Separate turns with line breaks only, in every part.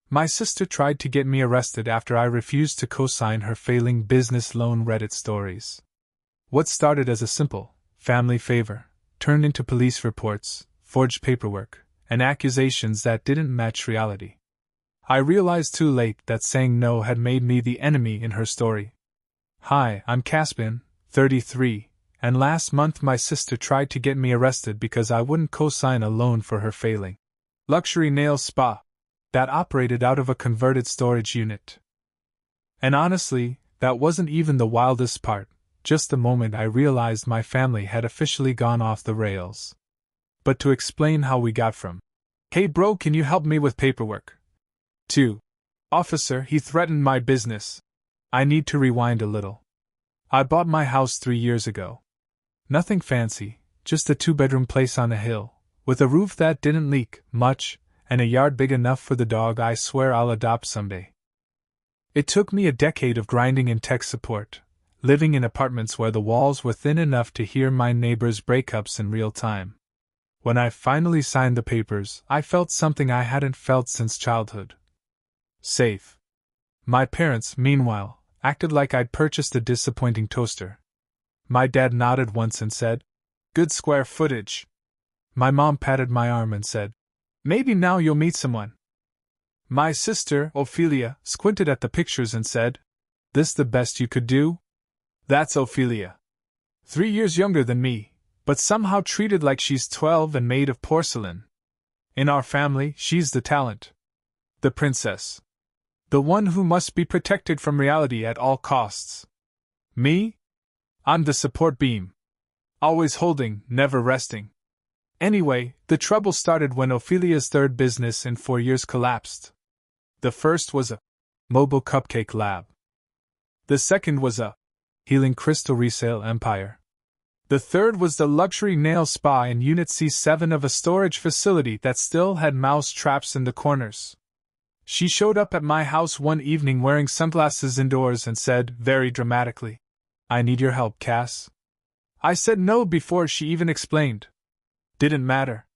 My sister tried to get me arrested after I refused to co-sign her failing business loan Reddit stories. What started as a simple family favor turned into police reports, forged paperwork, and accusations that didn't match reality. I realized too late that saying no had made me the enemy in her story. Hi, I'm Caspian, 33, and last month my sister tried to get me arrested because I wouldn't co-sign a loan for her failing luxury nail spa that operated out of a converted storage unit. And honestly, that wasn't even the wildest part, just the moment I realized my family had officially gone off the rails. But to explain how we got from, "Hey bro, can you help me with paperwork?" to, "Officer, he threatened my business," I need to rewind a little. I bought my house 3 years ago. Nothing fancy, just a 2-bedroom place on a hill, with a roof that didn't leak much, and a yard big enough for the dog I swear I'll adopt someday. It took me a decade of grinding in tech support, living in apartments where the walls were thin enough to hear my neighbors' breakups in real time. When I finally signed the papers, I felt something I hadn't felt since childhood. Safe. My parents, meanwhile, acted like I'd purchased a disappointing toaster. My dad nodded once and said, "Good square footage." My mom patted my arm and said, "Maybe now you'll meet someone." My sister, Ophelia, squinted at the pictures and said, "This the best you could do?" That's Ophelia. 3 years younger than me, but somehow treated like she's 12 and made of porcelain. In our family, she's the talent. The princess. The one who must be protected from reality at all costs. Me? I'm the support beam. Always holding, never resting. Anyway, the trouble started when Ophelia's third business in 4 years collapsed. The first was a mobile cupcake lab. The second was a healing crystal resale empire. The third was the luxury nail spa in Unit C7 of a storage facility that still had mouse traps in the corners. She showed up at my house one evening wearing sunglasses indoors and said, very dramatically, "I need your help, Cass." I said no before she even explained. Didn't matter.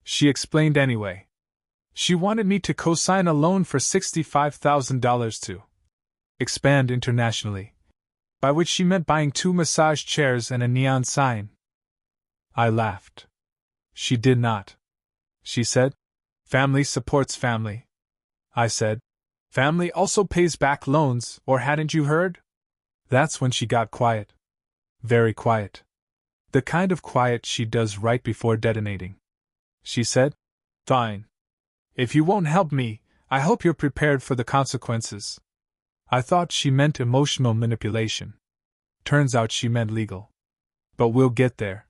She explained anyway. She wanted me to co-sign a loan for $65,000 to expand internationally, by which she meant buying 2 massage chairs and a neon sign. I laughed. She did not. She said, "Family supports family." I said, "Family also pays back loans, or hadn't you heard?" That's when she got quiet. Very quiet. The kind of quiet she does right before detonating. She said, "Fine. If you won't help me, I hope you're prepared for the consequences." I thought she meant emotional manipulation. Turns out she meant legal. But we'll get there.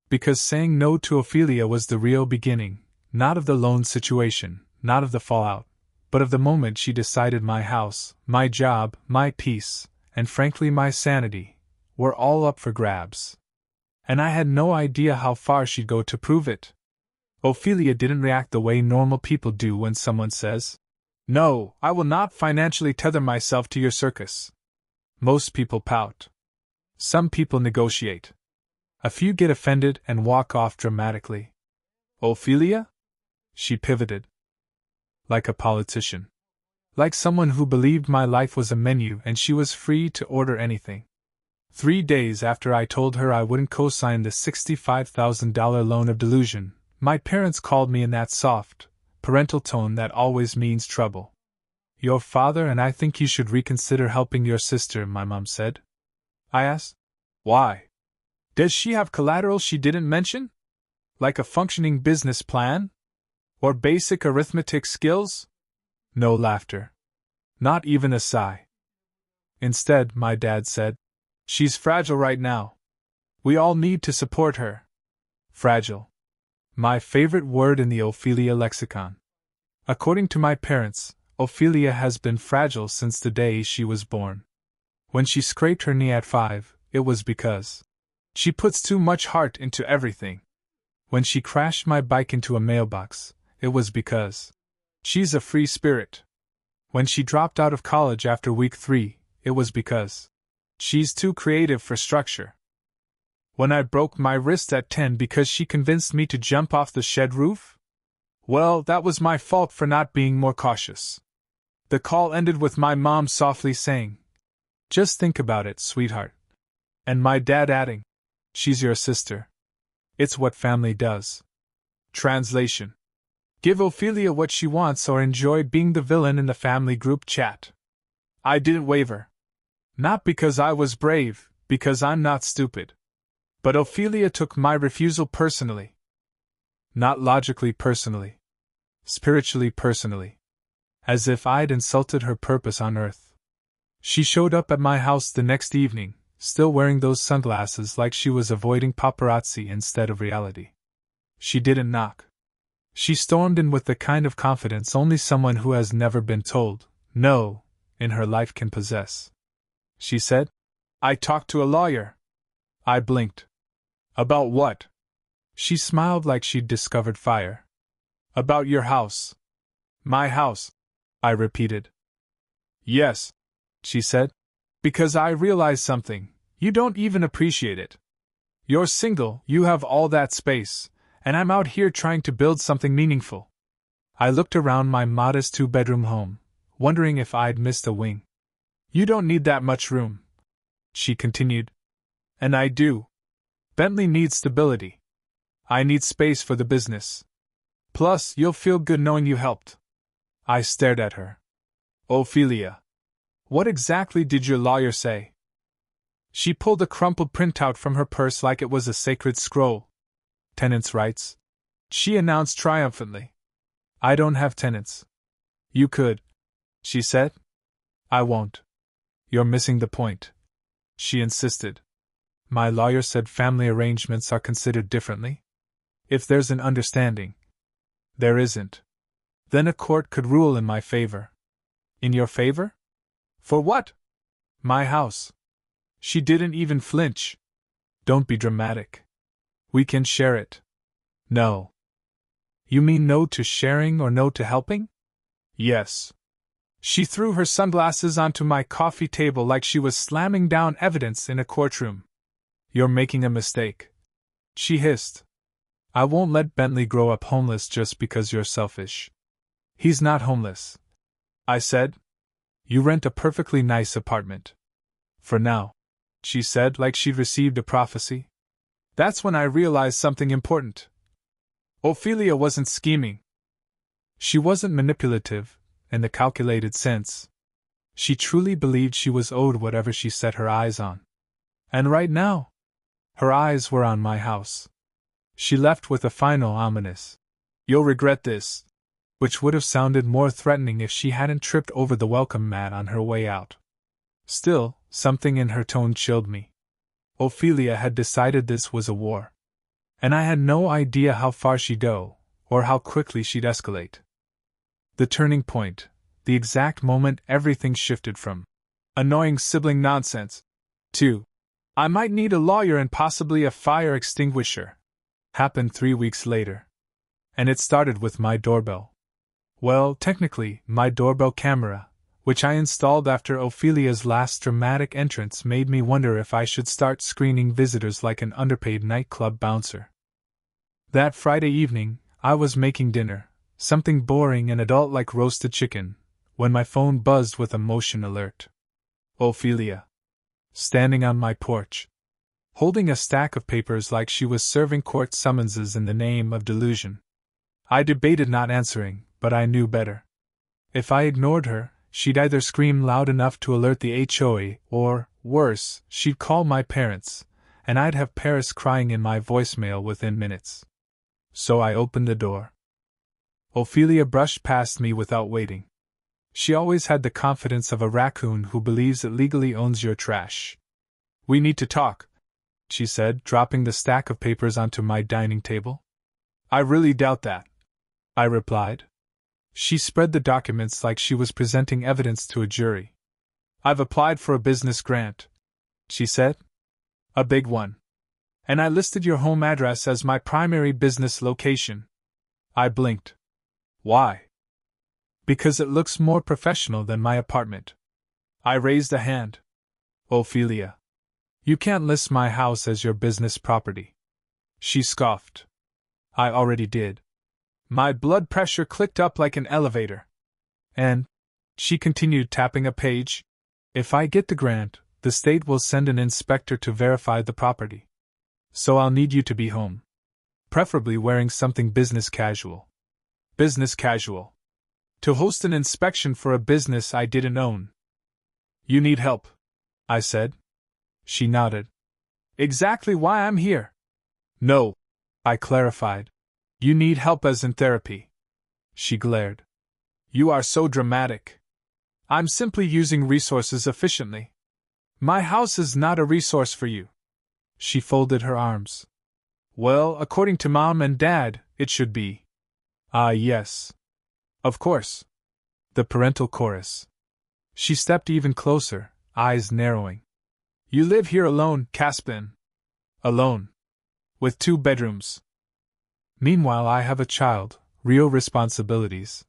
Because saying no to Ophelia was the real beginning, not of the loan situation, not of the fallout, but of the moment she decided my house, my job, my peace, and frankly my sanity, were all up for grabs. And I had no idea how far she'd go to prove it. Ophelia didn't react the way normal people do when someone says, "No, I will not financially tether myself to your circus." Most people pout. Some people negotiate. A few get offended and walk off dramatically. Ophelia? She pivoted. Like a politician. Like someone who believed my life was a menu and she was free to order anything. 3 days after I told her I wouldn't co-sign the $65,000 loan of delusion, my parents called me in that soft, parental tone that always means trouble. "Your father and I think you should reconsider helping your sister," my mom said. I asked, "Why? Does she have collateral she didn't mention? Like a functioning business plan? Or basic arithmetic skills?" No laughter. Not even a sigh. Instead, my dad said, "She's fragile right now. We all need to support her." Fragile. My favorite word in the Ophelia lexicon. According to my parents, Ophelia has been fragile since the day she was born. When she scraped her knee at 5, it was because she puts too much heart into everything. When she crashed my bike into a mailbox, it was because she's a free spirit. When she dropped out of college after week 3, it was because she's too creative for structure. When I broke my wrist at 10 because she convinced me to jump off the shed roof? Well, that was my fault for not being more cautious. The call ended with my mom softly saying, "Just think about it, sweetheart." And my dad adding, "She's your sister. It's what family does." Translation: Give Ophelia what she wants or enjoy being the villain in the family group chat. I didn't waver. Not because I was brave, because I'm not stupid. But Ophelia took my refusal personally. Not logically personally. Spiritually personally. As if I'd insulted her purpose on earth. She showed up at my house the next evening, still wearing those sunglasses like she was avoiding paparazzi instead of reality. She didn't knock. She stormed in with the kind of confidence only someone who has never been told no in her life can possess. She said, "I talked to a lawyer." I blinked. "About what?" She smiled like she'd discovered fire. "About your house." "My house," I repeated. "Yes," she said, "because I realize something. You don't even appreciate it. You're single, you have all that space, and I'm out here trying to build something meaningful." I looked around my modest two-bedroom home, wondering if I'd missed a wing. "You don't need that much room," she continued. "And I do. Bentley needs stability. I need space for the business. Plus, you'll feel good knowing you helped." I stared at her. "Ophelia, what exactly did your lawyer say?" She pulled a crumpled printout from her purse like it was a sacred scroll. "Tenants' rights," she announced triumphantly. "I don't have tenants." "You could," she said. "I won't." "You're missing the point," she insisted. "My lawyer said family arrangements are considered differently. If there's an understanding." "There isn't." "Then a court could rule in my favor." "In your favor? For what?" "My house." She didn't even flinch. "Don't be dramatic. We can share it." "No." "You mean no to sharing or no to helping?" "Yes." She threw her sunglasses onto my coffee table like she was slamming down evidence in a courtroom. "You're making a mistake," she hissed. "I won't let Bentley grow up homeless just because you're selfish." "He's not homeless," I said. "You rent a perfectly nice apartment." "For now," she said like she'd received a prophecy. That's when I realized something important. Ophelia wasn't scheming. She wasn't manipulative, in the calculated sense. She truly believed she was owed whatever she set her eyes on. And right now, her eyes were on my house. She left with a final ominous, "You'll regret this," which would have sounded more threatening if she hadn't tripped over the welcome mat on her way out. Still, something in her tone chilled me. Ophelia had decided this was a war. And I had no idea how far she'd go, or how quickly she'd escalate. The turning point, the exact moment everything shifted from annoying sibling nonsense to "I might need a lawyer and possibly a fire extinguisher," happened 3 weeks later. And it started with my doorbell. Well, technically, my doorbell camera, which I installed after Ophelia's last dramatic entrance, made me wonder if I should start screening visitors like an underpaid nightclub bouncer. That Friday evening, I was making dinner, something boring and adult like roasted chicken, when my phone buzzed with a motion alert. Ophelia. Standing on my porch, holding a stack of papers like she was serving court summonses in the name of delusion. I debated not answering, but I knew better. If I ignored her, she'd either scream loud enough to alert the HOA, or, worse, she'd call my parents, and I'd have Paris crying in my voicemail within minutes. So I opened the door. Ophelia brushed past me without waiting. She always had the confidence of a raccoon who believes it legally owns your trash. "We need to talk," she said, dropping the stack of papers onto my dining table. "I really doubt that," I replied. She spread the documents like she was presenting evidence to a jury. "I've applied for a business grant," she said. "A big one. And I listed your home address as my primary business location." I blinked. "Why?" "Because it looks more professional than my apartment." I raised a hand. "Ophelia, you can't list my house as your business property." She scoffed. "I already did." My blood pressure clicked up like an elevator. And, she continued tapping a page, if I get the grant, the state will send an inspector to verify the property. So I'll need you to be home. Preferably wearing something business casual. Business casual. To host an inspection for a business I didn't own. You need help, I said. She nodded. Exactly why I'm here. No, I clarified. You need help as in therapy. She glared. You are so dramatic. I'm simply using resources efficiently. My house is not a resource for you. She folded her arms. Well, according to Mom and Dad, it should be. Ah, yes. Of course. The parental chorus. She stepped even closer, eyes narrowing. You live here alone, Caspin. Alone. With 2 bedrooms. Meanwhile, I have a child, real responsibilities.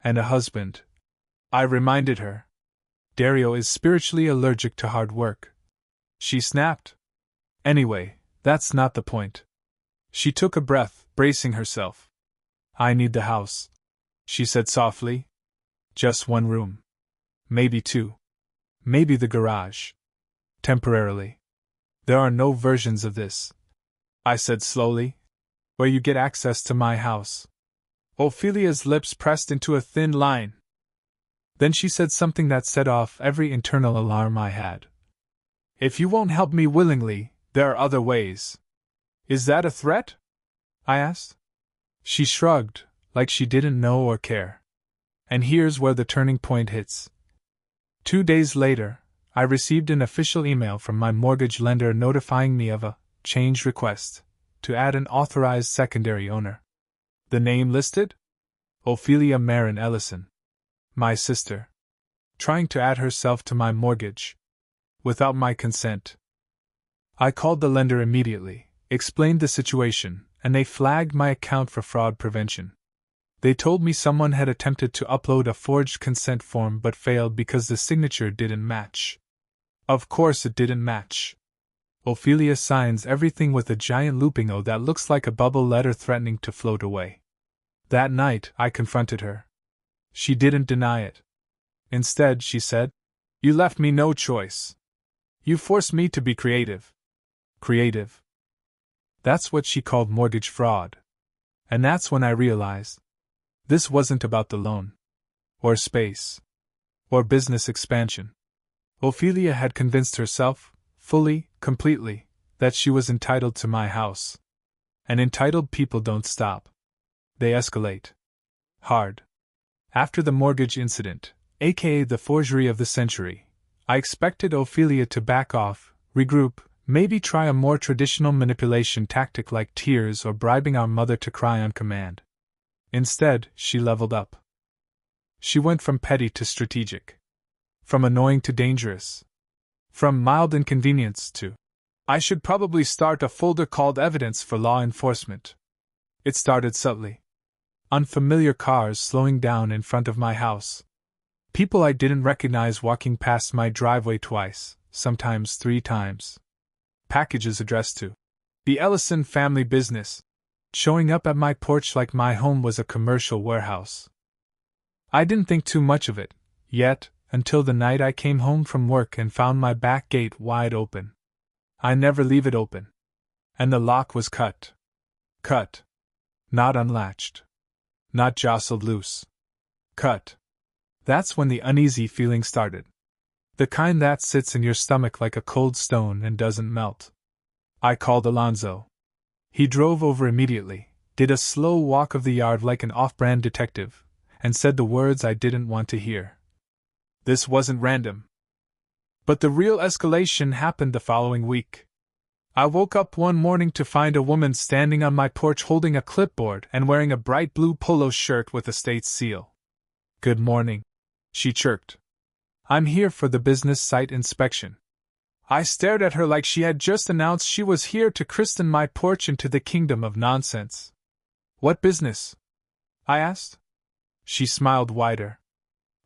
And a husband. I reminded her. Dario is spiritually allergic to hard work. She snapped. Anyway, that's not the point. She took a breath, bracing herself. I need the house, she said softly. Just 1 room. Maybe 2. Maybe the garage. Temporarily. There are no versions of this, I said slowly, where you get access to my house. Ophelia's lips pressed into a thin line. Then she said something that set off every internal alarm I had. If you won't help me willingly, there are other ways. Is that a threat? I asked. She shrugged, like she didn't know or care. And here's where the turning point hits. 2 days later, I received an official email from my mortgage lender notifying me of a change request to add an authorized secondary owner. The name listed? Ophelia Marin Ellison. My sister. Trying to add herself to my mortgage. Without my consent. I called the lender immediately, explained the situation, and they flagged my account for fraud prevention. They told me someone had attempted to upload a forged consent form but failed because the signature didn't match. Of course it didn't match. Ophelia signs everything with a giant looping O that looks like a bubble letter threatening to float away. That night, I confronted her. She didn't deny it. Instead, she said, You left me no choice. You forced me to be creative. Creative. That's what she called mortgage fraud. And that's when I realized. This wasn't about the loan. Or space. Or business expansion. Ophelia had convinced herself, fully, completely, that she was entitled to my house. And entitled people don't stop. They escalate. Hard. After the mortgage incident, aka the forgery of the century, I expected Ophelia to back off, regroup, maybe try a more traditional manipulation tactic like tears or bribing our mother to cry on command. Instead, she leveled up. She went from petty to strategic. From annoying to dangerous. From mild inconvenience to, I should probably start a folder called Evidence for Law Enforcement. It started subtly. Unfamiliar cars slowing down in front of my house. People I didn't recognize walking past my driveway twice, sometimes 3 times. Packages addressed to the Ellison family business, showing up at my porch like my home was a commercial warehouse. I didn't think too much of it, yet, until the night I came home from work and found my back gate wide open. I never leave it open. And the lock was cut. Cut. Not unlatched. Not jostled loose. Cut. That's when the uneasy feeling started. The kind that sits in your stomach like a cold stone and doesn't melt. I called Alonzo. He drove over immediately, did a slow walk of the yard like an off-brand detective, and said the words I didn't want to hear. This wasn't random. But the real escalation happened the following week. I woke up one morning to find a woman standing on my porch holding a clipboard and wearing a bright blue polo shirt with a state seal. Good morning, she chirped. I'm here for the business site inspection. I stared at her like she had just announced she was here to christen my porch into the kingdom of nonsense. What business? I asked. She smiled wider.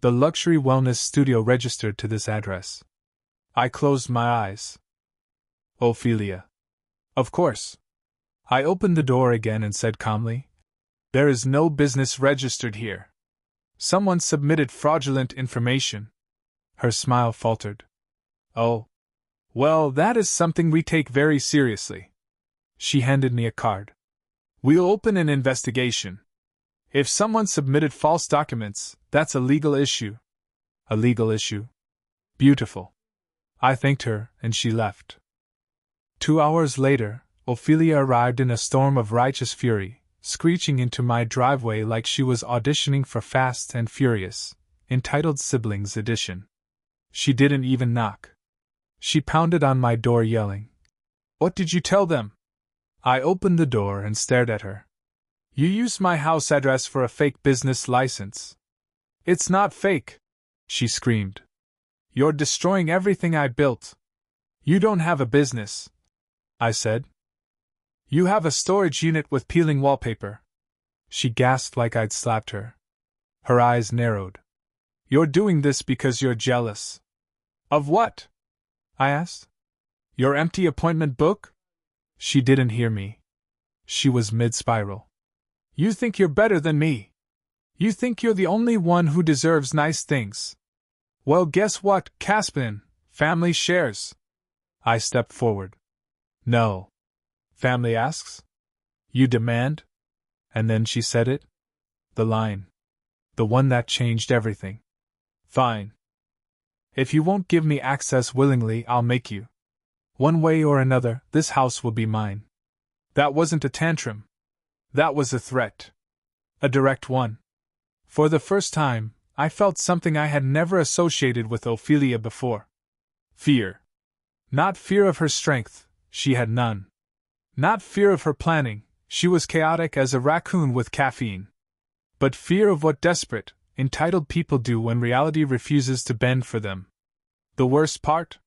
The luxury wellness studio registered to this address. I closed my eyes. Ophelia. Of course. I opened the door again and said calmly, There is no business registered here. Someone submitted fraudulent information. Her smile faltered. Oh. Well, that is something we take very seriously. She handed me a card. We'll open an investigation. If someone submitted false documents, that's a legal issue. A legal issue? Beautiful. I thanked her, and she left. 2 hours later, Ophelia arrived in a storm of righteous fury, screeching into my driveway like she was auditioning for Fast and Furious, entitled Siblings Edition. She didn't even knock. She pounded on my door yelling, "What did you tell them?" I opened the door and stared at her. "You used my house address for a fake business license." "It's not fake," she screamed. "You're destroying everything I built." "You don't have a business," I said. "You have a storage unit with peeling wallpaper." She gasped like I'd slapped her. Her eyes narrowed. "You're doing this because you're jealous." "Of what?" I asked. "Your empty appointment book?" She didn't hear me. She was mid-spiral. "You think you're better than me. You think you're the only one who deserves nice things. Well, guess what, Caspin? Family shares." I stepped forward. "No." "Family asks? You demand?" And then she said it. The line. The one that changed everything. "Fine. If you won't give me access willingly, I'll make you. One way or another, this house will be mine." That wasn't a tantrum. That was a threat. A direct one. For the first time, I felt something I had never associated with Ophelia before. Fear. Not fear of her strength, she had none. Not fear of her planning, she was chaotic as a raccoon with caffeine. But fear of what desperate, entitled people do when reality refuses to bend for them. The worst part?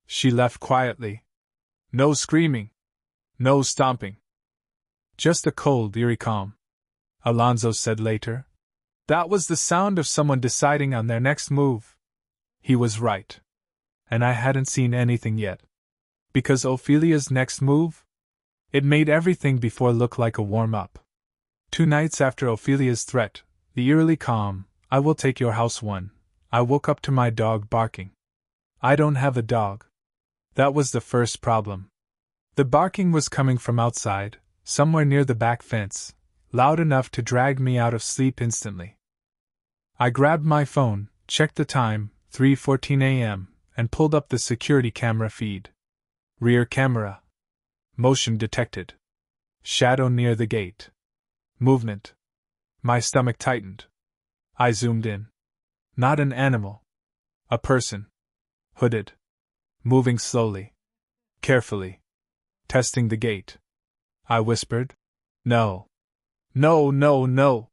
She left quietly. No screaming. No stomping. Just a cold, eerie calm. Alonzo said later. That was the sound of someone deciding on their next move. He was right. And I hadn't seen anything yet. Because Ophelia's next move? It made everything before look like a warm-up. 2 nights after Ophelia's threat, the eerily calm, "I will take your house" one, I woke up to my dog barking. I don't have a dog. That was the first problem. The barking was coming from outside, somewhere near the back fence, loud enough to drag me out of sleep instantly. I grabbed my phone, checked the time, 3:14 a.m., and pulled up the security camera feed. Rear camera. Motion detected. Shadow near the gate. Movement. My stomach tightened. I zoomed in. Not an animal. A person. Hooded. Moving slowly. Carefully. Testing the gate. I whispered. "No. No, no, no."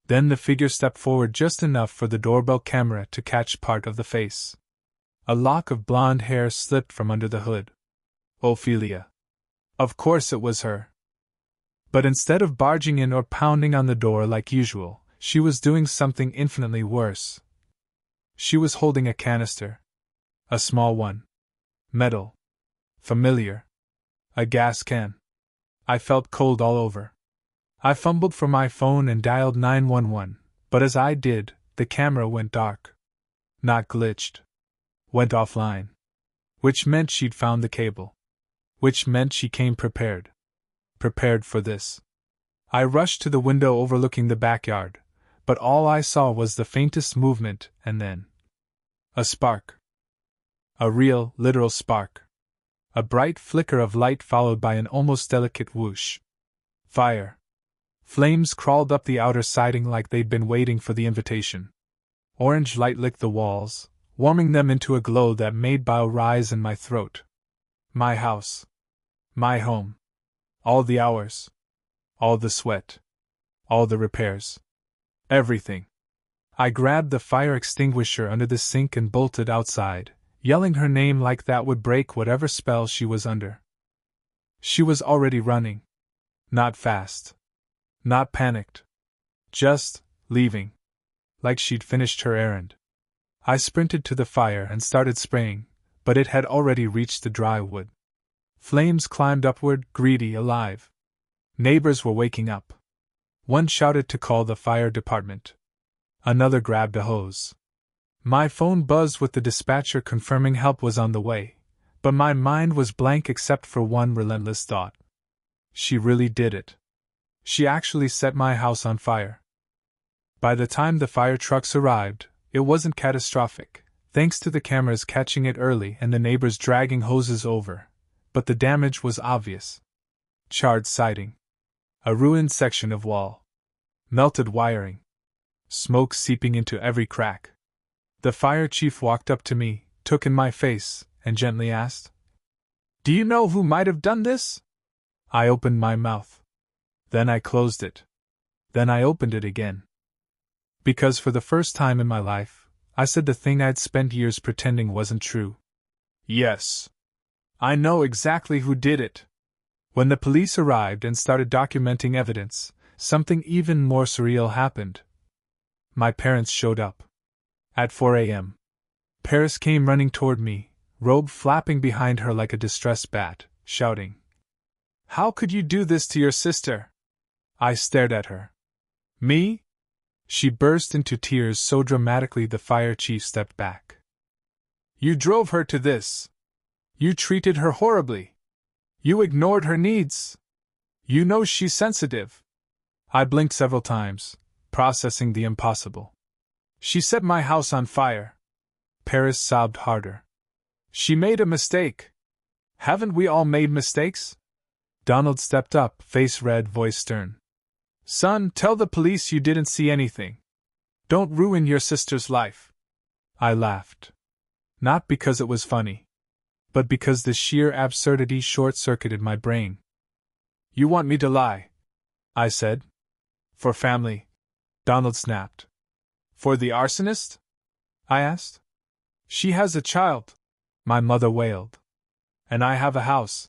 Then the figure stepped forward just enough for the doorbell camera to catch part of the face. A lock of blonde hair slipped from under the hood. Ophelia. Of course it was her. But instead of barging in or pounding on the door like usual, she was doing something infinitely worse. She was holding a canister. A small one. Metal. Familiar. A gas can. I felt cold all over. I fumbled for my phone and dialed 911, but as I did, the camera went dark. Not glitched. Went offline. Which meant she'd found the cable. Which meant she came prepared. Prepared for this. I rushed to the window overlooking the backyard, but all I saw was the faintest movement, and then a spark. A real, literal spark. A bright flicker of light followed by an almost delicate whoosh. Fire. Flames crawled up the outer siding like they'd been waiting for the invitation. Orange light licked the walls, warming them into a glow that made bile rise in my throat. My house. My home. All the hours. All the sweat. All the repairs. Everything. I grabbed the fire extinguisher under the sink and bolted outside, yelling her name like that would break whatever spell she was under. She was already running. Not fast. Not panicked. Just leaving. Like she'd finished her errand. I sprinted to the fire and started spraying, but it had already reached the dry wood. Flames climbed upward, greedy, alive. Neighbors were waking up. One shouted to call the fire department. Another grabbed a hose. My phone buzzed with the dispatcher confirming help was on the way, but my mind was blank except for one relentless thought. She really did it. She actually set my house on fire. By the time the fire trucks arrived, it wasn't catastrophic, thanks to the cameras catching it early and the neighbors dragging hoses over, but the damage was obvious. Charred siding. A ruined section of wall. Melted wiring. Smoke seeping into every crack. The fire chief walked up to me, took in my face, and gently asked, "Do you know who might have done this?" I opened my mouth. Then I closed it. Then I opened it again. Because for the first time in my life, I said the thing I'd spent years pretending wasn't true. Yes. I know exactly who did it. When the police arrived and started documenting evidence, something even more surreal happened. My parents showed up. At 4 a.m. Paris came running toward me, robe flapping behind her like a distressed bat, shouting, "How could you do this to your sister?" I stared at her. Me? She burst into tears so dramatically the fire chief stepped back. "You drove her to this. You treated her horribly. You ignored her needs. You know she's sensitive." I blinked several times, processing the impossible. "She set my house on fire." Paris sobbed harder. "She made a mistake. Haven't we all made mistakes?" Donald stepped up, face red, voice stern. "Son, tell the police you didn't see anything. Don't ruin your sister's life." I laughed. Not because it was funny, but because the sheer absurdity short-circuited my brain. "You want me to lie?" I said. "For family," Donald snapped. "For the arsonist?" I asked. "She has a child," my mother wailed. "And I have a house,"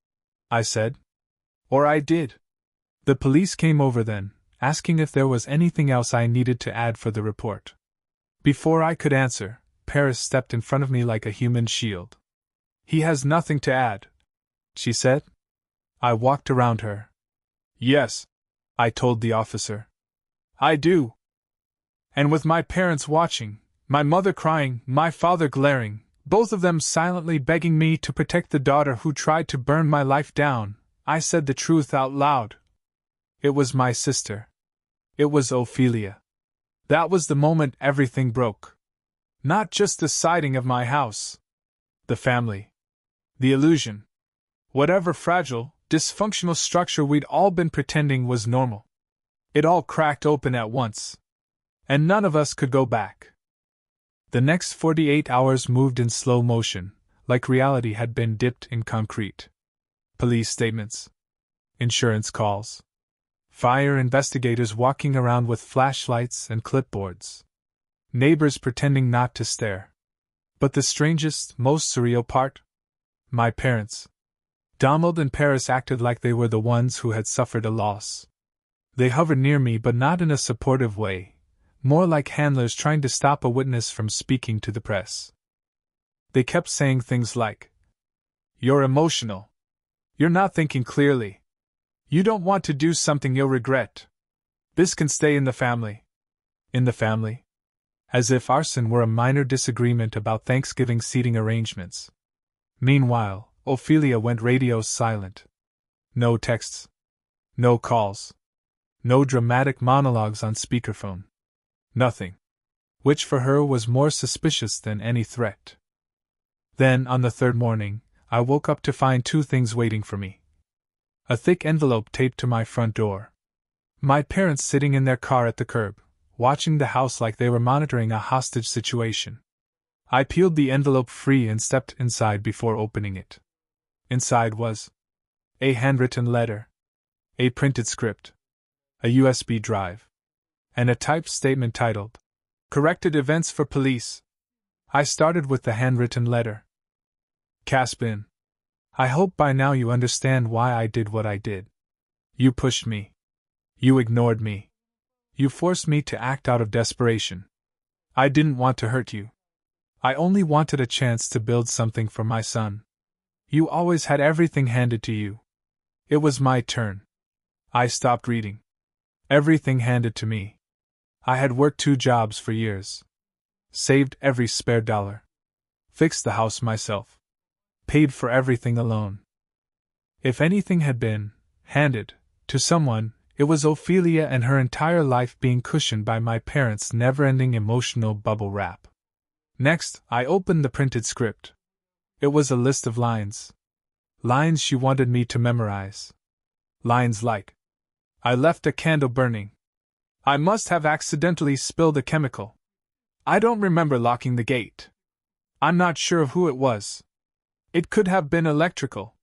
I said. Or I did. The police came over then, asking if there was anything else I needed to add for the report. Before I could answer, Paris stepped in front of me like a human shield. "He has nothing to add," she said. I walked around her. "Yes," I told the officer. "I do. And with my parents watching, my mother crying, my father glaring, both of them silently begging me to protect the daughter who tried to burn my life down, I said the truth out loud. It was my sister. It was Ophelia. That was the moment everything broke. Not just the siding of my house. The family. The illusion. Whatever fragile, dysfunctional structure we'd all been pretending was normal. It all cracked open at once. And none of us could go back. The next 48 hours moved in slow motion, like reality had been dipped in concrete. Police statements. Insurance calls. Fire investigators walking around with flashlights and clipboards. Neighbors pretending not to stare. But the strangest, most surreal part? My parents. Donald and Paris acted like they were the ones who had suffered a loss. They hovered near me, but not in a supportive way, more like handlers trying to stop a witness from speaking to the press. They kept saying things like, "You're emotional. You're not thinking clearly. You don't want to do something you'll regret. This can stay in the family." In the family? As if arson were a minor disagreement about Thanksgiving seating arrangements. Meanwhile, Ophelia went radio silent. No texts. No calls. No dramatic monologues on speakerphone. Nothing. Which for her was more suspicious than any threat. Then, on the third morning, I woke up to find two things waiting for me. A thick envelope taped to my front door. My parents sitting in their car at the curb, watching the house like they were monitoring a hostage situation. I peeled the envelope free and stepped inside before opening it. Inside was a handwritten letter, a printed script, a USB drive, and a typed statement titled, "Corrected Events for Police." I started with the handwritten letter. Caspin. I hope by now you understand why I did what I did. You pushed me. You ignored me. You forced me to act out of desperation. I didn't want to hurt you. I only wanted a chance to build something for my son. You always had everything handed to you. It was my turn. I stopped reading. Everything handed to me. I had worked 2 jobs for years. Saved every spare dollar. Fixed the house myself. Paid for everything alone. If anything had been handed to someone, it was Ophelia and her entire life being cushioned by my parents' never-ending emotional bubble wrap. Next, I opened the printed script. It was a list of lines. Lines she wanted me to memorize. Lines like, I left a candle burning. I must have accidentally spilled a chemical. I don't remember locking the gate. I'm not sure of who it was. It could have been electrical.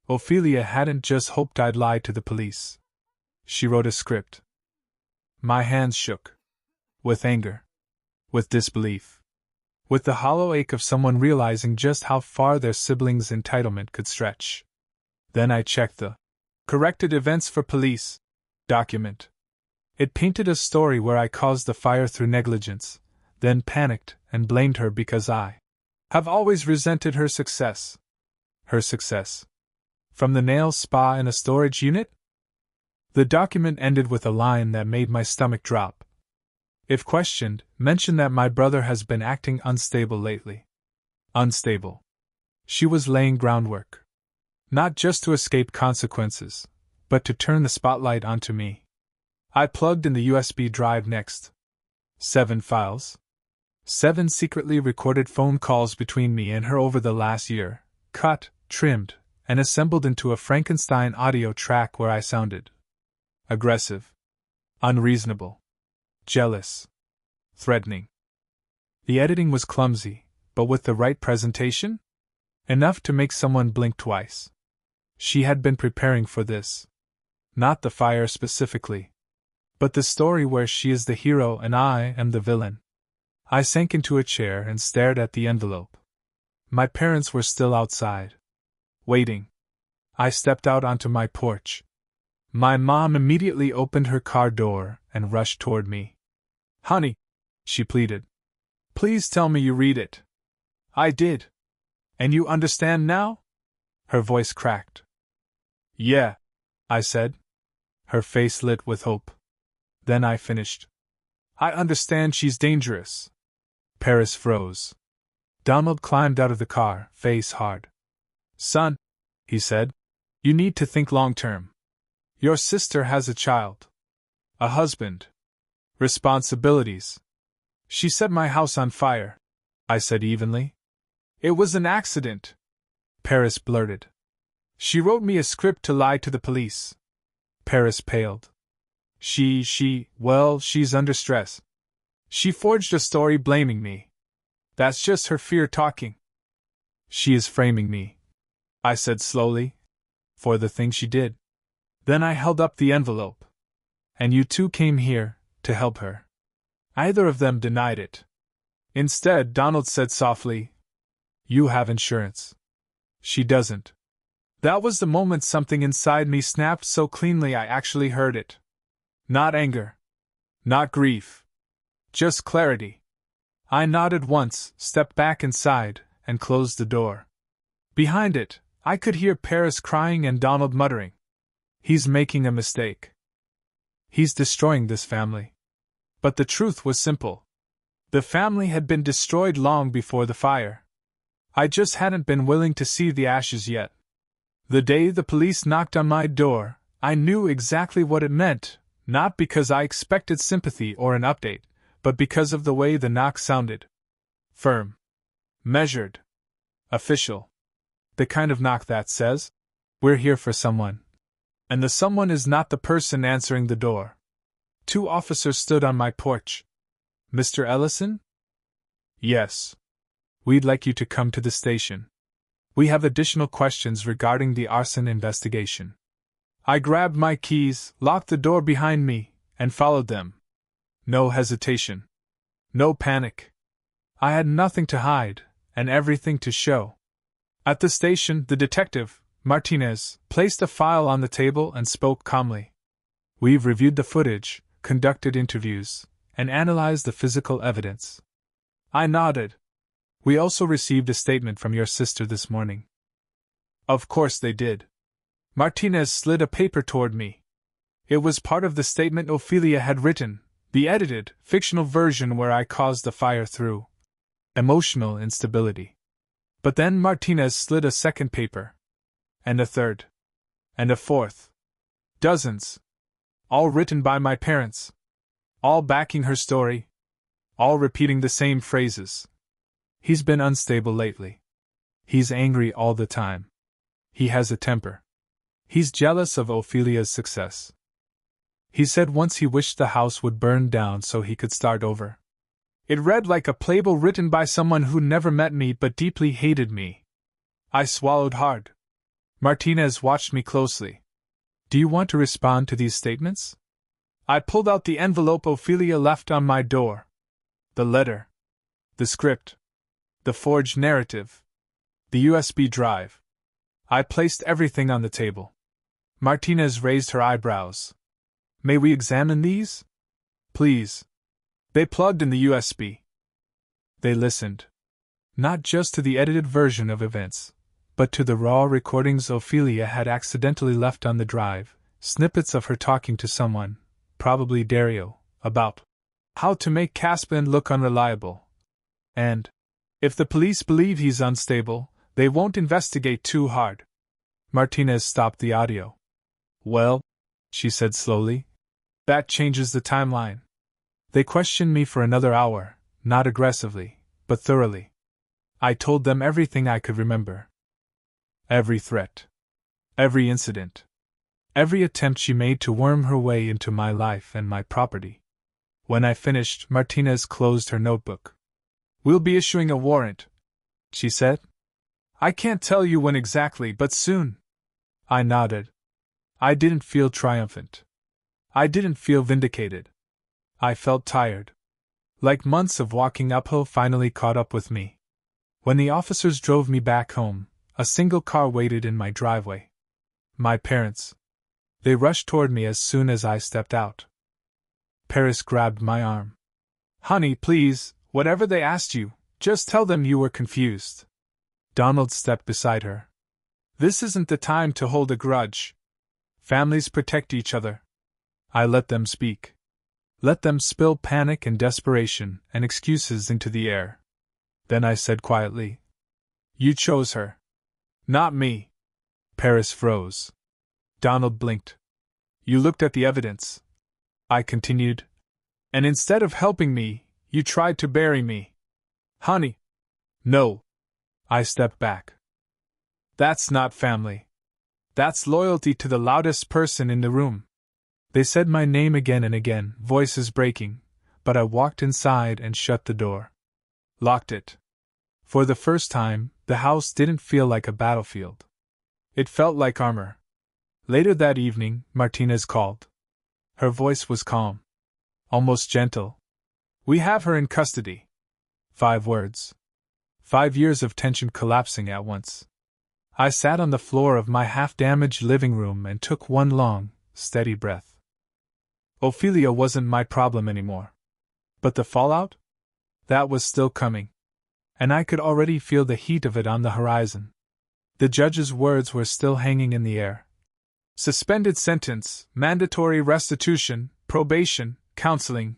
Ophelia hadn't just hoped I'd lie to the police. She wrote a script. My hands shook. With anger. With disbelief. With the hollow ache of someone realizing just how far their siblings' entitlement could stretch. Then I checked the corrected events for police document. It painted a story where I caused the fire through negligence, then panicked and blamed her because I have always resented her success. Her success. From the nail spa in a storage unit? The document ended with a line that made my stomach drop. If questioned, mention that my brother has been acting unstable lately. Unstable. She was laying groundwork. Not just to escape consequences, but to turn the spotlight onto me. I plugged in the USB drive next. 7 files. 7 secretly recorded phone calls between me and her over the last year, cut, trimmed, and assembled into a Frankenstein audio track where I sounded aggressive, unreasonable, jealous, threatening. The editing was clumsy, but with the right presentation? Enough to make someone blink twice. She had been preparing for this. Not the fire specifically, but the story where she is the hero and I am the villain. I sank into a chair and stared at the envelope. My parents were still outside, waiting. I stepped out onto my porch. My mom immediately opened her car door and rushed toward me. Honey, she pleaded. Please tell me you read it. I did. And you understand now? Her voice cracked. Yeah, I said. Her face lit with hope. Then I finished. I understand she's dangerous. Paris froze. Donald climbed out of the car, face hard. Son, he said, you need to think long-term. Your sister has a child. A husband. Responsibilities. She set my house on fire, I said evenly. It was an accident, Paris blurted. She wrote me a script to lie to the police. Paris paled. She's under stress. She forged a story blaming me. That's just her fear talking. She is framing me, I said slowly, for the thing she did. Then I held up the envelope. And you two came here to help her. Either of them denied it. Instead, Donald said softly, you have insurance. She doesn't. That was the moment something inside me snapped so cleanly I actually heard it. Not anger. Not grief. Just clarity. I nodded once, stepped back inside, and closed the door. Behind it, I could hear Paris crying and Donald muttering. He's making a mistake. He's destroying this family. But the truth was simple. The family had been destroyed long before the fire. I just hadn't been willing to see the ashes yet. The day the police knocked on my door, I knew exactly what it meant, not because I expected sympathy or an update, but because of the way the knock sounded. Firm. Measured. Official. The kind of knock that says, we're here for someone. And the someone is not the person answering the door. 2 officers stood on my porch. Mr. Ellison? Yes. We'd like you to come to the station. We have additional questions regarding the arson investigation. I grabbed my keys, locked the door behind me, and followed them. No hesitation. No panic. I had nothing to hide, and everything to show. At the station, the detective, Martinez, placed a file on the table and spoke calmly. We've reviewed the footage, conducted interviews, and analyzed the physical evidence. I nodded. We also received a statement from your sister this morning. Of course they did. Martinez slid a paper toward me. It was part of the statement Ophelia had written, the edited, fictional version where I caused the fire through emotional instability. But then Martinez slid a second paper. And a third. And a fourth. Dozens. All written by my parents. All backing her story. All repeating the same phrases. He's been unstable lately. He's angry all the time. He has a temper. He's jealous of Ophelia's success. He said once he wished the house would burn down so he could start over. It read like a playbill written by someone who never met me but deeply hated me. I swallowed hard. Martinez watched me closely. Do you want to respond to these statements? I pulled out the envelope Ophelia left on my door. The letter. The script. The forged narrative. The USB drive. I placed everything on the table. Martinez raised her eyebrows. May we examine these? Please. They plugged in the USB. They listened. Not just to the edited version of events, but to the raw recordings Ophelia had accidentally left on the drive, snippets of her talking to someone, probably Dario, about how to make Caspin look unreliable. And, if the police believe he's unstable, they won't investigate too hard. Martinez stopped the audio. Well, she said slowly, that changes the timeline. They questioned me for another hour, not aggressively, but thoroughly. I told them everything I could remember. Every threat. Every incident. Every attempt she made to worm her way into my life and my property. When I finished, Martinez closed her notebook. We'll be issuing a warrant, she said. I can't tell you when exactly, but soon. I nodded. I didn't feel triumphant. I didn't feel vindicated. I felt tired. Like months of walking uphill finally caught up with me. When the officers drove me back home, a single car waited in my driveway. My parents. They rushed toward me as soon as I stepped out. Paris grabbed my arm. Honey, please, whatever they asked you, just tell them you were confused. Donald stepped beside her. This isn't the time to hold a grudge. Families protect each other. I let them speak. Let them spill panic and desperation and excuses into the air. Then I said quietly, You chose her. Not me. Paris froze. Donald blinked. You looked at the evidence. I continued. And instead of helping me, you tried to bury me. Honey. No. I stepped back. That's not family. That's loyalty to the loudest person in the room. They said my name again and again, voices breaking, but I walked inside and shut the door. Locked it. For the first time, the house didn't feel like a battlefield. It felt like armor. Later that evening, Martinez called. Her voice was calm. Almost gentle. We have her in custody. 5 words. 5 years of tension collapsing at once. I sat on the floor of my half-damaged living room and took one long, steady breath. Ophelia wasn't my problem anymore. But the fallout? That was still coming. And I could already feel the heat of it on the horizon. The judge's words were still hanging in the air. Suspended sentence, mandatory restitution, probation, counseling,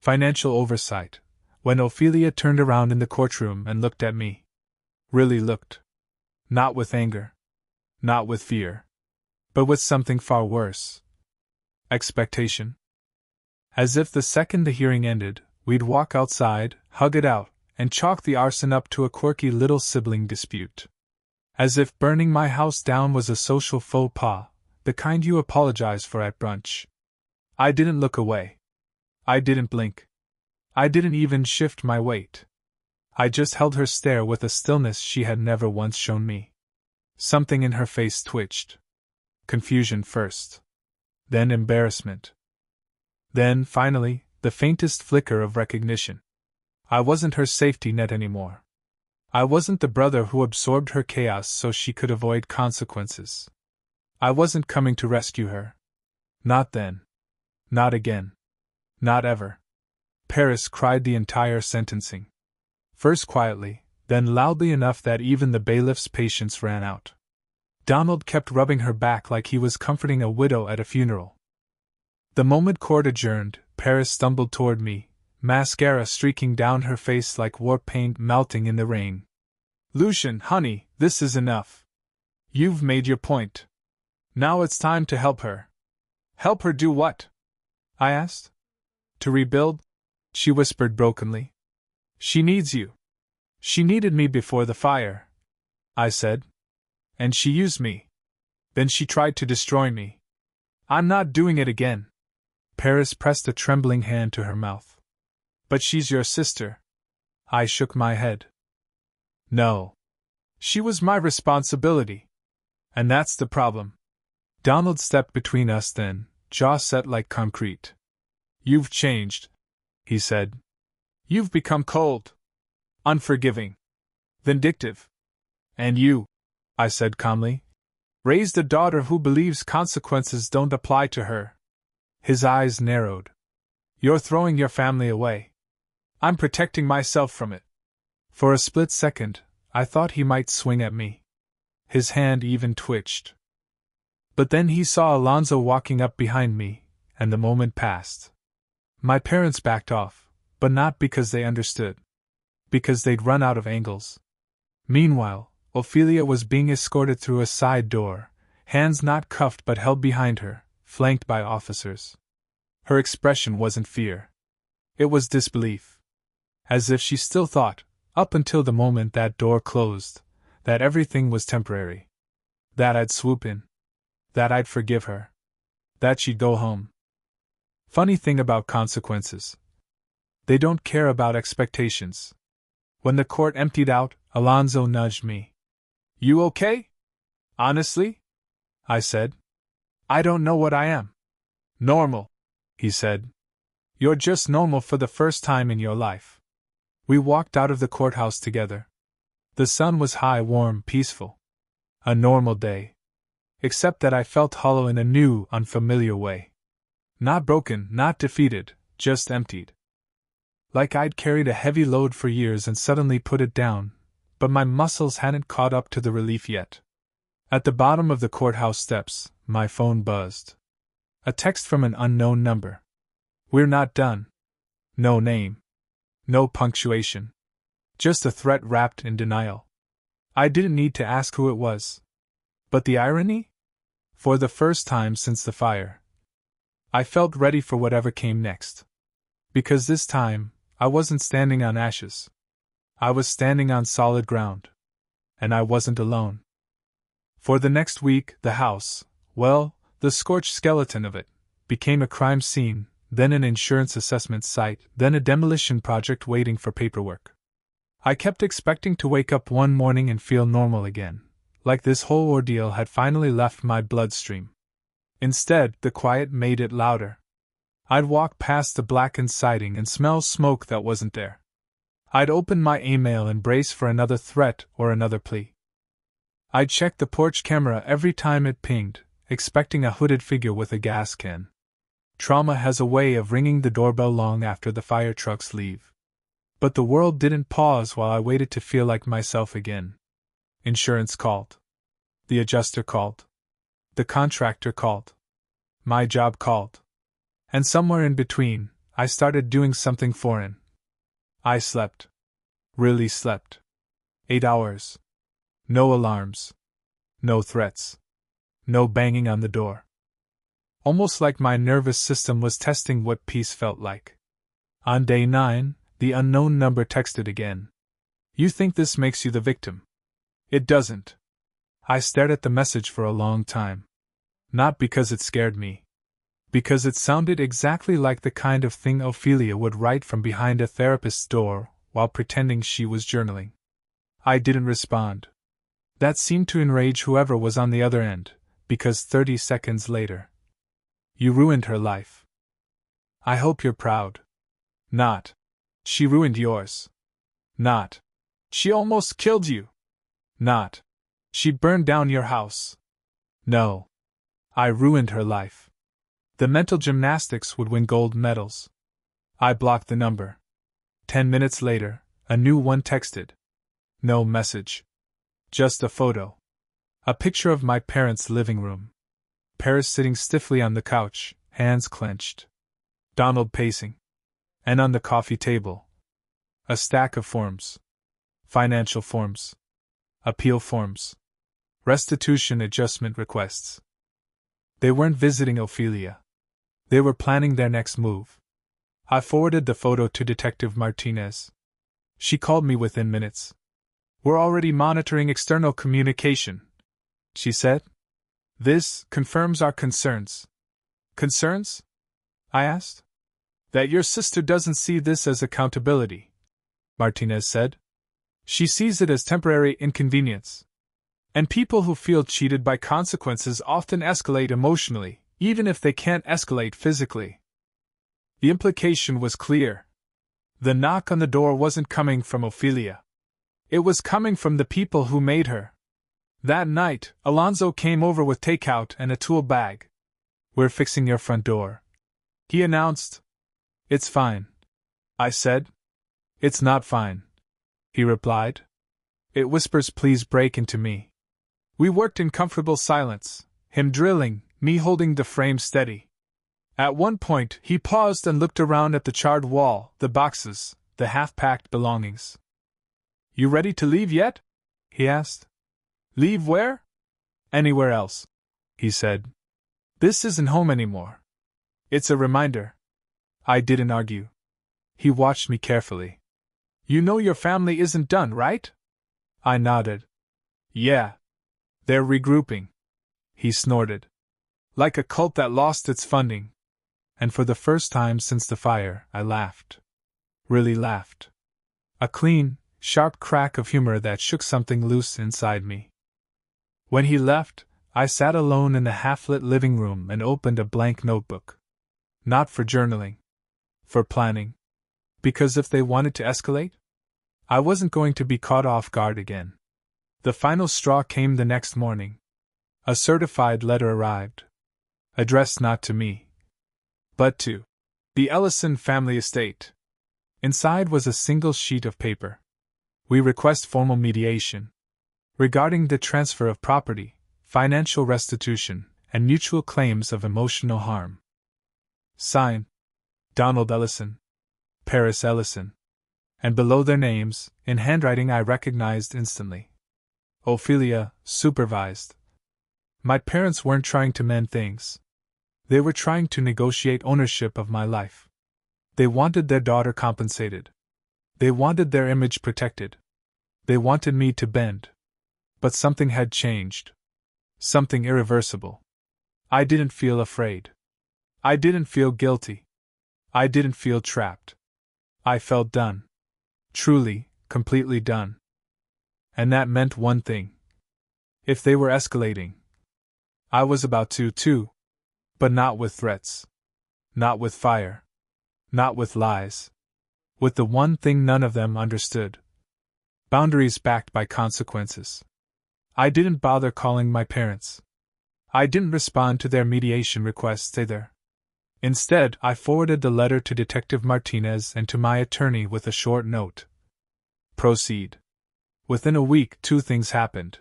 financial oversight. When Ophelia turned around in the courtroom and looked at me. Really looked. Not with anger. Not with fear. But with something far worse. Expectation. As if the second the hearing ended, we'd walk outside, hug it out, and chalk the arson up to a quirky little sibling dispute. As if burning my house down was a social faux pas, the kind you apologize for at brunch. I didn't look away. I didn't blink. I didn't even shift my weight. I just held her stare with a stillness she had never once shown me. Something in her face twitched. Confusion first. Then embarrassment. Then, finally, the faintest flicker of recognition. I wasn't her safety net anymore. I wasn't the brother who absorbed her chaos so she could avoid consequences. I wasn't coming to rescue her. Not then. Not again. Not ever. Paris cried the entire sentencing. First quietly, then loudly enough that even the bailiff's patience ran out. Donald kept rubbing her back like he was comforting a widow at a funeral. The moment court adjourned, Paris stumbled toward me, mascara streaking down her face like war paint melting in the rain. Lucian, honey, this is enough. You've made your point. Now it's time to help her. Help her do what? I asked. To rebuild? She whispered brokenly. She needs you. She needed me before the fire, I said. And she used me. Then she tried to destroy me. I'm not doing it again. Paris pressed a trembling hand to her mouth. But she's your sister. I shook my head. No. She was my responsibility. And that's the problem. Donald stepped between us then, jaw set like concrete. You've changed, he said. You've become cold. Unforgiving. Vindictive. And you, I said calmly, raised a daughter who believes consequences don't apply to her. His eyes narrowed. You're throwing your family away. I'm protecting myself from it. For a split second, I thought he might swing at me. His hand even twitched. But then he saw Alonzo walking up behind me, and the moment passed. My parents backed off, but not because they understood. Because they'd run out of angles. Meanwhile, Ophelia was being escorted through a side door, hands not cuffed but held behind her, flanked by officers. Her expression wasn't fear. It was disbelief. As if she still thought, up until the moment that door closed, that everything was temporary. That I'd swoop in. That I'd forgive her. That she'd go home. Funny thing about consequences. They don't care about expectations. When the court emptied out, Alonzo nudged me. You okay? Honestly? I said. I don't know what I am. Normal, he said. You're just normal for the first time in your life. We walked out of the courthouse together. The sun was high, warm, peaceful. A normal day. Except that I felt hollow in a new, unfamiliar way. Not broken, not defeated, just emptied. Like I'd carried a heavy load for years and suddenly put it down, but my muscles hadn't caught up to the relief yet. At the bottom of the courthouse steps, my phone buzzed. A text from an unknown number. We're not done. No name. No punctuation. Just a threat wrapped in denial. I didn't need to ask who it was. But the irony? For the first time since the fire, I felt ready for whatever came next. Because this time, I wasn't standing on ashes. I was standing on solid ground. And I wasn't alone. For the next week, the house, well, the scorched skeleton of it, became a crime scene, then an insurance assessment site, then a demolition project waiting for paperwork. I kept expecting to wake up one morning and feel normal again, like this whole ordeal had finally left my bloodstream. Instead, the quiet made it louder. I'd walk past the blackened siding and smell smoke that wasn't there. I'd open my email and brace for another threat or another plea. I'd check the porch camera every time it pinged, expecting a hooded figure with a gas can. Trauma has a way of ringing the doorbell long after the fire trucks leave. But the world didn't pause while I waited to feel like myself again. Insurance called. The adjuster called. The contractor called. My job called. And somewhere in between, I started doing something foreign. I slept. Really slept. 8 hours. No alarms. No threats. No banging on the door. Almost like my nervous system was testing what peace felt like. On day 9, the unknown number texted again. You think this makes you the victim? It doesn't. I stared at the message for a long time. Not because it scared me. Because it sounded exactly like the kind of thing Ophelia would write from behind a therapist's door while pretending she was journaling. I didn't respond. That seemed to enrage whoever was on the other end, because 30 seconds later. You ruined her life. I hope you're proud. Not. She ruined yours. Not. She almost killed you. Not. She burned down your house. No. I ruined her life. The mental gymnastics would win gold medals. I blocked the number. 10 minutes later, a new one texted. No message. Just a photo. A picture of my parents' living room. Paris sitting stiffly on the couch, hands clenched. Donald pacing. And on the coffee table, a stack of forms. Financial forms. Appeal forms. Restitution adjustment requests. They weren't visiting Ophelia. They were planning their next move. I forwarded the photo to Detective Martinez. She called me within minutes. "We're already monitoring external communication," she said. "This confirms our concerns." "Concerns?" I asked. "That your sister doesn't see this as accountability," Martinez said. "She sees it as temporary inconvenience. And people who feel cheated by consequences often escalate emotionally, even if they can't escalate physically." The implication was clear. The knock on the door wasn't coming from Ophelia. It was coming from the people who made her. That night, Alonzo came over with takeout and a tool bag. "We're fixing your front door," he announced. "It's fine," I said. "It's not fine," he replied. "It whispers please break into me." We worked in comfortable silence, him drilling, me holding the frame steady. At one point, he paused and looked around at the charred wall, the boxes, the half-packed belongings. "You ready to leave yet?" he asked. "Leave where?" "Anywhere else," he said. "This isn't home anymore. It's a reminder." I didn't argue. He watched me carefully. "You know your family isn't done, right?" I nodded. "Yeah. They're regrouping," he snorted. "Like a cult that lost its funding." And for the first time since the fire, I laughed. Really laughed. A clean, sharp crack of humor that shook something loose inside me. When he left, I sat alone in the half-lit living room and opened a blank notebook. Not for journaling. For planning. Because if they wanted to escalate, I wasn't going to be caught off guard again. The final straw came the next morning. A certified letter arrived. Addressed not to me, but to the Ellison family estate. Inside was a single sheet of paper. "We request formal mediation regarding the transfer of property, financial restitution, and mutual claims of emotional harm. Sign, Donald Ellison, Paris Ellison." And below their names, in handwriting I recognized instantly. Ophelia, supervised. My parents weren't trying to mend things. They were trying to negotiate ownership of my life. They wanted their daughter compensated. They wanted their image protected. They wanted me to bend. But something had changed. Something irreversible. I didn't feel afraid. I didn't feel guilty. I didn't feel trapped. I felt done. Truly, completely done. And that meant one thing. If they were escalating, I was about to too. But not with threats. Not with fire. Not with lies. With the one thing none of them understood. Boundaries backed by consequences. I didn't bother calling my parents. I didn't respond to their mediation requests either. Instead, I forwarded the letter to Detective Martinez and to my attorney with a short note. Proceed. Within a week, two things happened.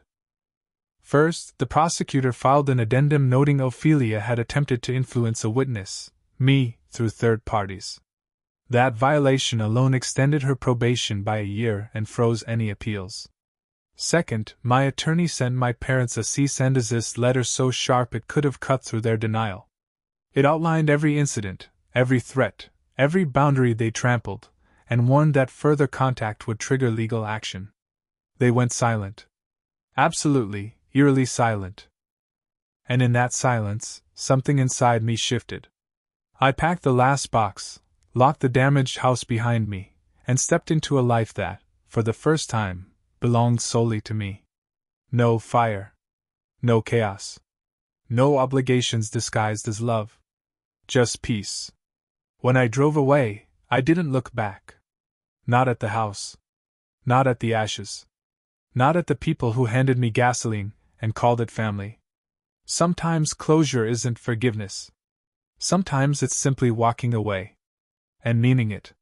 First, the prosecutor filed an addendum noting Ophelia had attempted to influence a witness, me, through third parties. That violation alone extended her probation by a year and froze any appeals. Second, my attorney sent my parents a cease and desist letter so sharp it could have cut through their denial. It outlined every incident, every threat, every boundary they trampled, and warned that further contact would trigger legal action. They went silent. Absolutely, eerily silent. And in that silence, something inside me shifted. I packed the last box, locked the damaged house behind me, and stepped into a life that, for the first time, belonged solely to me. No fire. No chaos. No obligations disguised as love. Just peace. When I drove away, I didn't look back. Not at the house. Not at the ashes. Not at the people who handed me gasoline and called it family. Sometimes closure isn't forgiveness. Sometimes it's simply walking away. And meaning it.